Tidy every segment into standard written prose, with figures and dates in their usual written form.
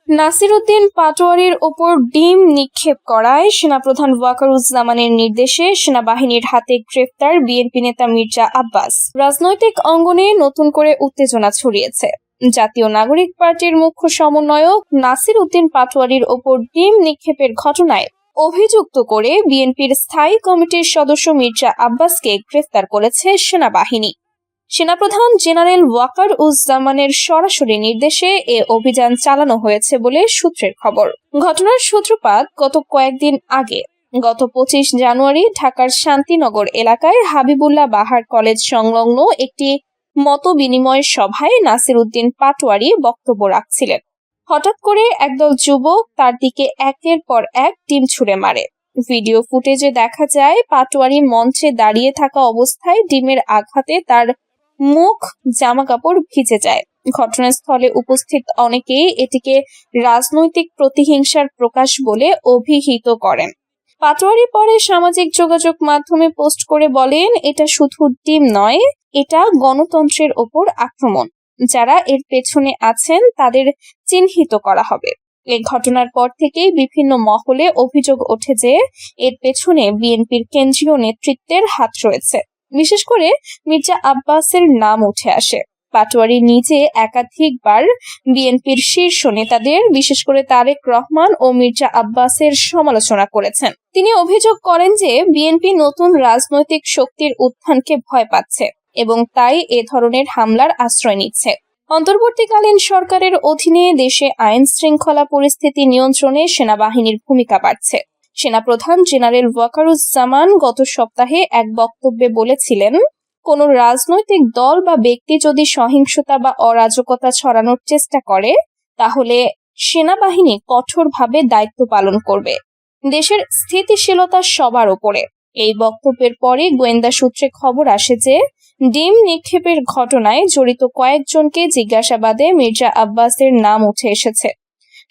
নাসির উদ্দিন পাটোয়ারির ওপর ডিম নিক্ষেপ করায় সেনাপ্রধান ওয়াকারুজ্জামানের নির্দেশে সেনাবাহিনীর হাতে গ্রেফতার বিএনপি নেতা মির্জা আব্বাস। রাজনৈতিক অঙ্গনে নতুন করে উত্তেজনা ছড়িয়েছে। জাতীয় নাগরিক পার্টির মুখ্য সমন্বয়ক নাসির উদ্দিন পাটোয়ারির ওপর ডিম নিক্ষেপের ঘটনায় অভিযুক্ত করে বিএনপির স্থায়ী কমিটির সদস্য মির্জা আব্বাসকে গ্রেফতার করেছে সেনাবাহিনী। সেনাপ্রধান জেনারেল ওয়াকারুজ্জামানের সরাসরি নির্দেশে এ অভিযান চালানো হয়েছে বলে সূত্রের খবর। ঘটনার সূত্রপাত গত কয়েকদিন আগে। গত 25 জানুয়ারি ঢাকার শান্তিনগর এলাকায় হাবিবুল্লাহ বাহার কলেজ সংলগ্ন একটি মতবিনিময় সভায় নাসির উদ্দিন পাটোয়ারি বক্তব্য রাখছিলেন। হঠাৎ করে একদল যুবক তার দিকে একের পর এক ডিম ছুঁড়ে মারে। ভিডিও ফুটেজে দেখা যায় পাটোয়ারি মঞ্চে দাঁড়িয়ে থাকা অবস্থায় ডিমের আঘাতে তার মুখ, জামা কাপড় ভিজে যায়। ঘটনাস্থলে উপস্থিত অনেকেই এটিকে রাজনৈতিক প্রতিহিংসার প্রকাশ বলে অভিহিত করেন। পাটোয়ারি পরে সামাজিক যোগাযোগ মাধ্যমে পোস্ট করে বলেন, এটা শুধু ডিম নয়, এটা গণতন্ত্রের ওপর আক্রমণ। যারা এর পেছনে আছেন তাদের চিহ্নিত করা হবে। এই ঘটনার পর থেকেই বিভিন্ন মহলে অভিযোগ ওঠে যে এর পেছনে বিএনপির কেন্দ্রীয় নেতৃত্বের হাত রয়েছে। বিশেষ করে মির্জা আব্বাসের নাম উঠে আসে। পাটোয়ারি নিজে একাধিকবার বিএনপির শীর্ষ নেতাদের, বিশেষ করে তারেক রহমান ও মির্জা আব্বাসের সমালোচনা করেছেন। তিনি অভিযোগ করেন যে বিএনপি নতুন রাজনৈতিক শক্তির উত্থানকে ভয় পাচ্ছে এবং তাই এ ধরনের হামলার আশ্রয় নিচ্ছে। অন্তর্বর্তীকালীন সরকারের অধীনে দেশে আইন শৃঙ্খলা পরিস্থিতি নিয়ন্ত্রণে সেনাবাহিনীর ভূমিকা বাড়ছে। সেনাপ্রধান জেনারেল ওয়াকারুজ্জামান গত সপ্তাহে এক বক্তব্যে বলেছিলেন, কোন রাজনৈতিক দল বা ব্যক্তি যদি সহিংসতা বা অরাজকতা ছড়ানোর চেষ্টা করে তাহলে সেনাবাহিনী কঠোরভাবে দায়িত্ব পালন করবে। দেশের স্থিতিশীলতা সবার উপরে। এই বক্তব্যের পরে গোয়েন্দা সূত্রে খবর আসে যে ডিম নিক্ষেপের ঘটনায় জড়িত কয়েকজনকে জিজ্ঞাসাবাদে মির্জা আব্বাসের নাম উঠে এসেছে।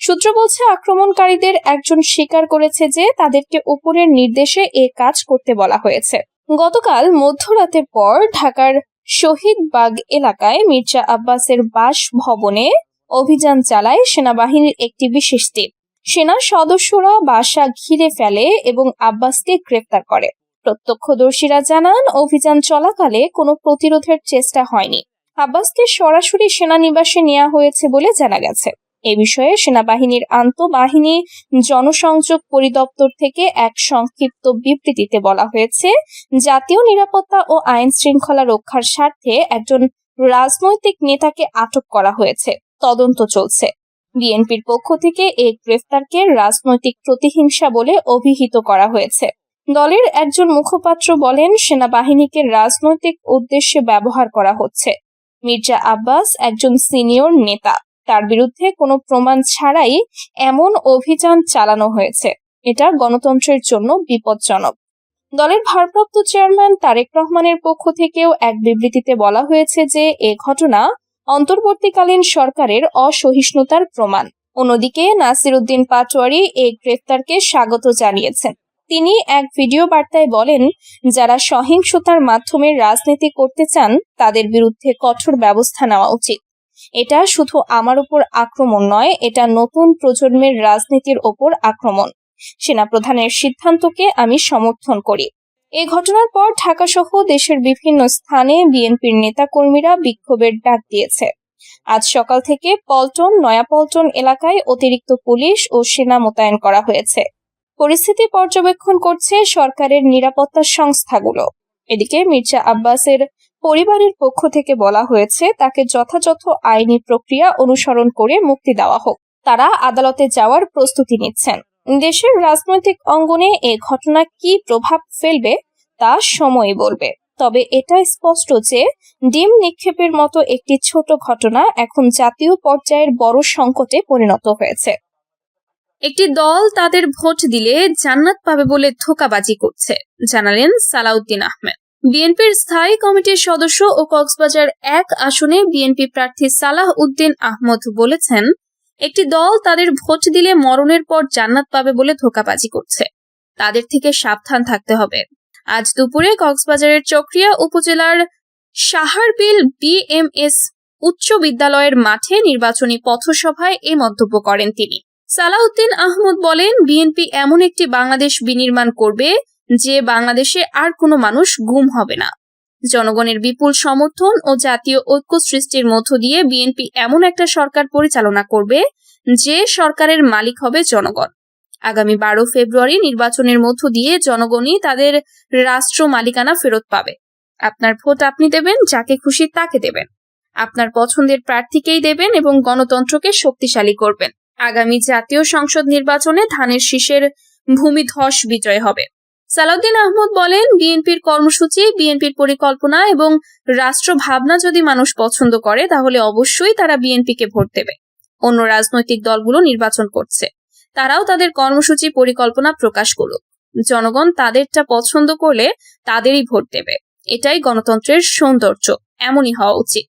সূত্র বলছে, আক্রমণকারীদের একজন স্বীকার করেছে যে তাদেরকে উপরের নির্দেশে এ কাজ করতে বলা হয়েছে। গতকাল মধ্যরাতের পর ঢাকার শহীদবাগ এলাকায় মির্জা আব্বাসের বাসভবনে অভিযান চালায় সেনাবাহিনীর একটি বিশেষ টিম। সেনা সদস্যরা বাসা ঘিরে ফেলে এবং আব্বাসকে গ্রেফতার করে। প্রত্যক্ষদর্শীরা জানান, অভিযান চলাকালে কোনো প্রতিরোধের চেষ্টা হয়নি। আব্বাসকে সরাসরি সেনানিবাসে নেওয়া হয়েছে বলে জানা গেছে। এ বিষয়ে সেনাবাহিনীর আন্তঃবাহিনী জনসংযোগ পরিদপ্তর থেকে এক সংক্ষিপ্ত বিবৃতিতে বলা হয়েছে, জাতীয় নিরাপত্তা ও আইন শৃঙ্খলা রক্ষার স্বার্থে একজন রাজনৈতিক নেতাকে আটক করা হয়েছে, তদন্ত চলছে। বিএনপির পক্ষ থেকে এই গ্রেফতারকে রাজনৈতিক প্রতিহিংসা বলে অভিহিত করা হয়েছে। দলের একজন মুখপাত্র বলেন, সেনাবাহিনীকে রাজনৈতিক উদ্দেশ্যে ব্যবহার করা হচ্ছে। মির্জা আব্বাস একজন সিনিয়র নেতা, তার বিরুদ্ধে কোনো প্রমাণ ছাড়াই এমন অভিযান চালানো হয়েছে। এটা গণতন্ত্রের জন্য বিপজ্জনক। দলের ভারপ্রাপ্ত চেয়ারম্যান তারেক রহমানের পক্ষ থেকেও এক বিবৃতিতে বলা হয়েছে যে এ ঘটনা অন্তর্বর্তীকালীন সরকারের অসহিষ্ণুতার প্রমাণ। অন্যদিকে নাসির উদ্দিন পাটোয়ারি এই গ্রেফতারকে স্বাগত জানিয়েছেন। তিনি এক ভিডিও বার্তায় বলেন, যারা সহিংসতার মাধ্যমে রাজনীতি করতে চান তাদের বিরুদ্ধে কঠোর ব্যবস্থা নেওয়া উচিত। এটা শুধু আমার উপর আক্রমণ নয়, এটা নতুন প্রজন্মের রাজনীতির ওপর আক্রমণ। সেনাপ্রধানের সিদ্ধান্তকে আমি সমর্থন করি। এই ঘটনার পর ঢাকা সহ দেশের বিভিন্ন স্থানে বিএনপির নেতাকর্মীরা বিক্ষোভের ডাক দিয়েছে। আজ সকাল থেকে পল্টন, নয়াপল্টন এলাকায় অতিরিক্ত পুলিশ ও সেনা মোতায়েন করা হয়েছে। পরিস্থিতি পর্যবেক্ষণ করছে সরকারের নিরাপত্তা সংস্থাগুলো। এদিকে মির্জা আব্বাসের পরিবারের পক্ষ থেকে বলা হয়েছে, তাকে যথাযথ আইনি প্রক্রিয়া অনুসরণ করে মুক্তি দেওয়া হোক। তারা আদালতে যাওয়ার প্রস্তুতি নিচ্ছেন। দেশের রাজনৈতিক অঙ্গনে এ ঘটনা কি প্রভাব ফেলবে তা সময় বলবে। তবে এটা স্পষ্ট যে ডিম নিক্ষেপের মতো একটি ছোট ঘটনা এখন জাতীয় পর্যায়ের বড় সংকটে পরিণত হয়েছে। একটি দল তাদের ভোট দিলে জান্নাত পাবে বলে ধোঁকাবাজি করছে, জানালেন সালাউদ্দিন আহমেদ। বিএনপির স্থায়ী কমিটির সদস্য ও কক্সবাজার 1 আসনে বিএনপি প্রার্থী সালাহ উদ্দিন আহমদ বলেছেন, একটি দল তাদের ভোট দিলে মরণের পর জান্নাত পাবে বলে ধোঁকাবাজি করছে। তাদের থেকে সাবধান থাকতে হবে। আজ দুপুরে কক্সবাজারের চকরিয়া উপজেলার সাহারবিল বিএমএস উচ্চ বিদ্যালয়ের মাঠে নির্বাচনী পথসভায় এ মন্তব্য করেন তিনি। সালাউদ্দিন আহমদ বলেন, বিএনপি এমন একটি বাংলাদেশ বিনির্মাণ করবে যে বাংলাদেশে আর কোনো মানুষ গুম হবে না। জনগণের বিপুল সমর্থন ও জাতীয় ঐক্য সৃষ্টির মধ্য দিয়ে বিএনপি এমন একটা সরকার পরিচালনা করবে যে সরকারের মালিক হবে জনগণ। আগামী 12 ফেব্রুয়ারি নির্বাচনের মধ্য দিয়ে জনগণই তাদের রাষ্ট্র মালিকানা ফেরত পাবে। আপনার ভোট আপনি দেবেন, যাকে খুশি তাকে দেবেন, আপনার পছন্দের প্রার্থীকেই দেবেন এবং গণতন্ত্রকে শক্তিশালী করবেন। আগামী জাতীয় সংসদ নির্বাচনে ধানের শীষের ভূমিধস বিজয় হবে। সালাউদ্দিন আহমদ বলেন, বিএনপির কর্মসূচি, বিএনপির পরিকল্পনা এবং রাষ্ট্র ভাবনা যদি মানুষ পছন্দ করে তাহলে অবশ্যই তারা বিএনপিকে ভোট দেবে। অন্য রাজনৈতিক দলগুলো নির্বাচন করছে, তারাও তাদের কর্মসূচি পরিকল্পনা প্রকাশ করুক। জনগণ তাদেরটা পছন্দ করলে তাদেরই ভোট দেবে। এটাই গণতন্ত্রের সৌন্দর্য, এমনই হওয়া উচিত।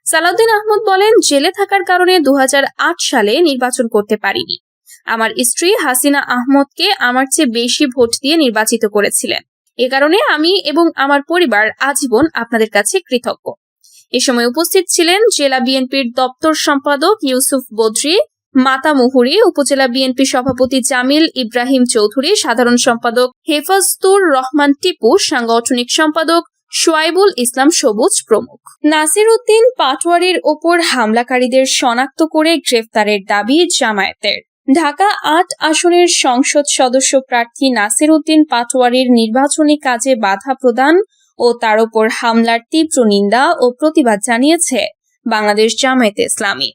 সালাউদ্দিন আহমদ বলেন, জেলে থাকার কারণে 2008 সালে নির্বাচন করতে পারিনি। আমার স্ত্রী হাসিনা আহমদকে আমার চেয়ে বেশি ভোট দিয়ে নির্বাচিত করেছিলেন। এ কারণে আমি এবং আমার পরিবার আজীবন আপনাদের কাছে কৃতজ্ঞ। এ সময় উপস্থিত ছিলেন জেলা বিএনপির দপ্তর সম্পাদক ইউসুফ বদরি, মাতামুহুরী, উপজেলা বিএনপি সভাপতি জামিল ইব্রাহিম চৌধুরী, সাধারণ সম্পাদক হেফাজতুর রহমান টিপু, সাংগঠনিক সম্পাদক শোয়াইবুল ইসলাম সবুজ প্রমুখ। নাসির উদ্দিন পাটোয়ারির ওপর হামলাকারীদের শনাক্ত করে গ্রেফতারের দাবি জামায়াতের। ঢাকা ৮ আসনের সংসদ সদস্য প্রার্থী নাসির উদ্দিন পাটোয়ারির নির্বাচনী কাজে বাধা প্রদান ও তার ওপর হামলার তীব্র নিন্দা ও প্রতিবাদ জানিয়েছে বাংলাদেশ জামায়াতে ইসলামী।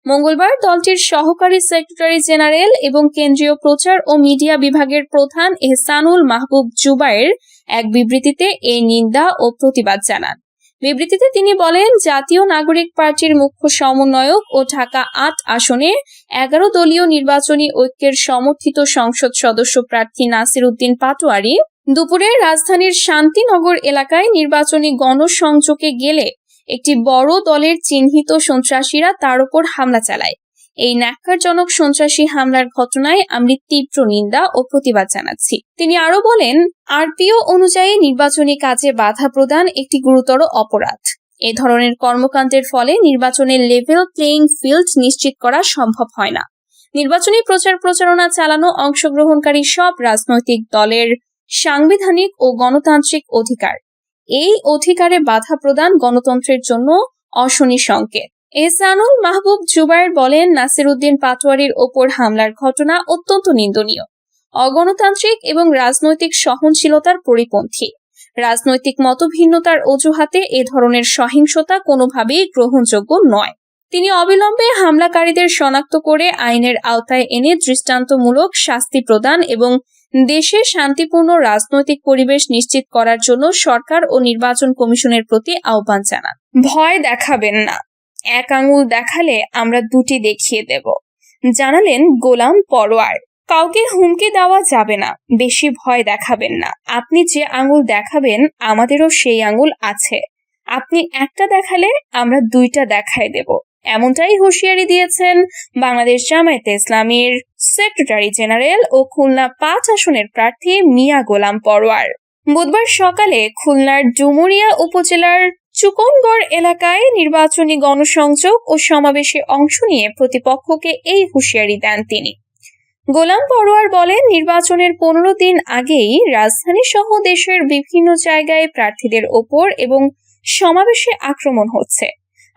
মঙ্গলবার দলটির সহকারী সেক্রেটারি জেনারেল এবং কেন্দ্রীয় প্রচার ও মিডিয়া বিভাগের প্রধান এহসানুল মাহবুব জুবায়ের এক বিবৃতিতে এই নিন্দা ও প্রতিবাদ জানান। বিবৃতিতে তিনি বলেন, জাতীয় নাগরিক পার্টির মুখ্য সমন্বয়ক ও ঢাকা ৮ আসনে 11 দলীয় নির্বাচনী ঐক্যের সমর্থিত সংসদ সদস্য প্রার্থী নাসির উদ্দিন পাটোয়ারি দুপুরে রাজধানীর শান্তিনগর এলাকায় নির্বাচনী গণসংযোগে গেলে একটি বড় দলের চিহ্নিত সন্ত্রাসীরা তার উপর হামলা চালায়। এই ন্যাক্কারজনক সন্ত্রাসী হামলার ঘটনায় আমি তীব্র নিন্দা ও প্রতিবাদ জানাচ্ছি। তিনি আরো বলেন, আরপিও অনুযায়ী নির্বাচনী কাজে বাধা প্রদান একটি গুরুতর অপরাধ। এ ধরনের কর্মকাণ্ডের ফলে নির্বাচনের লেভেল প্লেইং ফিল্ড নিশ্চিত করা সম্ভব হয় না। নির্বাচনী প্রচার প্রচারণা চালানো অংশগ্রহণকারী সব রাজনৈতিক দলের সাংবিধানিক ও গণতান্ত্রিক অধিকার। এই অধিকারে বাধা প্রদান গণতন্ত্রের জন্য অশনি সংকেত। এহসানুল মাহবুব জুবায়ের বলেন, নাসির উদ্দিন পাটোয়ারির ওপর হামলার ঘটনা অত্যন্ত নিন্দনীয়, অগণতান্ত্রিক এবং রাজনৈতিক সহনশীলতার পরিপন্থী। রাজনৈতিক মতভিন্নতার অজুহাতে এ ধরনের সহিংসতা কোনোভাবেই গ্রহণযোগ্য নয়। তিনি অবিলম্বে হামলাকারীদের শনাক্ত করে আইনের আওতায় এনে দৃষ্টান্তমূলক শাস্তি প্রদান এবং দেশে শান্তিপূর্ণ রাজনৈতিক পরিবেশ নিশ্চিত করার জন্য সরকার ও নির্বাচন কমিশনের প্রতি আহ্বান জানান। ভয় দেখাবেন না, এক আঙুল দেখালে আমরা দুটি দেখিয়ে দেব, জানালেন গোলাম পরোয়ার। কাউকে হুমকি দেওয়া যাবে না, বেশি ভয় দেখাবেন না। আপনি যে আঙুল দেখাবেন আমাদেরও সেই আঙুল আছে। আপনি একটা দেখালে আমরা দুইটা দেখায় দেব। এমনটাই হুঁশিয়ারি দিয়েছেন বাংলাদেশ জামায়াতে ইসলামীর সেক্রেটারি জেনারেল ও খুলনা ৫ আসনের প্রার্থী মিয়া গোলাম পরোয়ার। বুধবার সকালে খুলনার ডুমুরিয়া উপজেলার চুকনগড় এলাকায় নির্বাচনী গণসংযোগ ও সমাবেশে অংশ নিয়ে প্রতিপক্ষকে এই হুঁশিয়ারি দেন তিনি। গোলাম পরোয়ার বলেন, নির্বাচনের 15 দিন আগেই রাজধানী সহ দেশের বিভিন্ন জায়গায় প্রার্থীদের ওপর এবং সমাবেশে আক্রমণ হচ্ছে।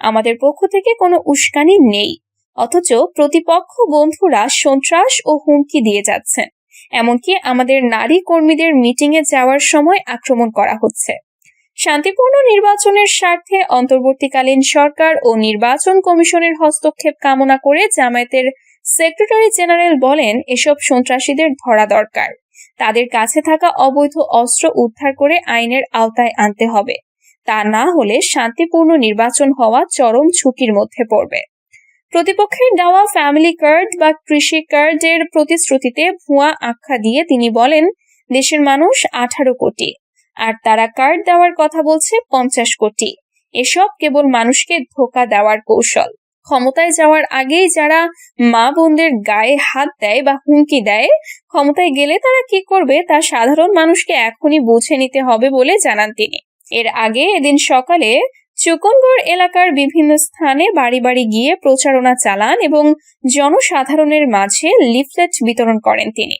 আমাদের পক্ষ থেকে কোনো উস্কানি নেই, অথচ প্রতিপক্ষ বন্ধুরা সন্ত্রাস ও হুমকি দিয়ে যাচ্ছেন। এমনকি আমাদের নারী কর্মীদের মিটিংয়ে যাওয়ার সময় আক্রমণ করা হচ্ছে। শান্তিপূর্ণ নির্বাচনের স্বার্থে অন্তর্বর্তীকালীন সরকার ও নির্বাচন কমিশনের হস্তক্ষেপ কামনা করে জামায়াতের সেক্রেটারি জেনারেল বলেন, এসব সন্ত্রাসীদের ধরা দরকার। তাদের কাছে থাকা অবৈধ অস্ত্র উদ্ধার করে আইনের আওতায় আনতে হবে। তা না হলে শান্তিপূর্ণ নির্বাচন হওয়া চরম ঝুঁকির মধ্যে পড়বে। প্রতিপক্ষের দেওয়া ফ্যামিলি কার্ড বা কৃষি কার্ডের প্রতিশ্রুতিতে ভুয়া আখ্যা দিয়ে তিনি বলেন, দেশের মানুষ 18 কোটি, আর তারা কার্ড দেওয়ার কথা বলছে 50 কোটি। এসব কেবল মানুষকে ধোঁকা দেওয়ার কৌশল। ক্ষমতায় যাওয়ার আগেই যারা মা বোনদের গায়ে হাত দেয় বা হুমকি দেয়, ক্ষমতায় গেলে তারা কি করবে তা সাধারণ মানুষকে এখনই বুঝে নিতে হবে বলে জানান তিনি। এর আগে এদিন সকালে চুকনগড় এলাকার বিভিন্ন স্থানে বাড়ি বাড়ি গিয়ে প্রচারণা চালান এবং জনসাধারণের মাঝে লিফলেট বিতরণ করেন তিনি।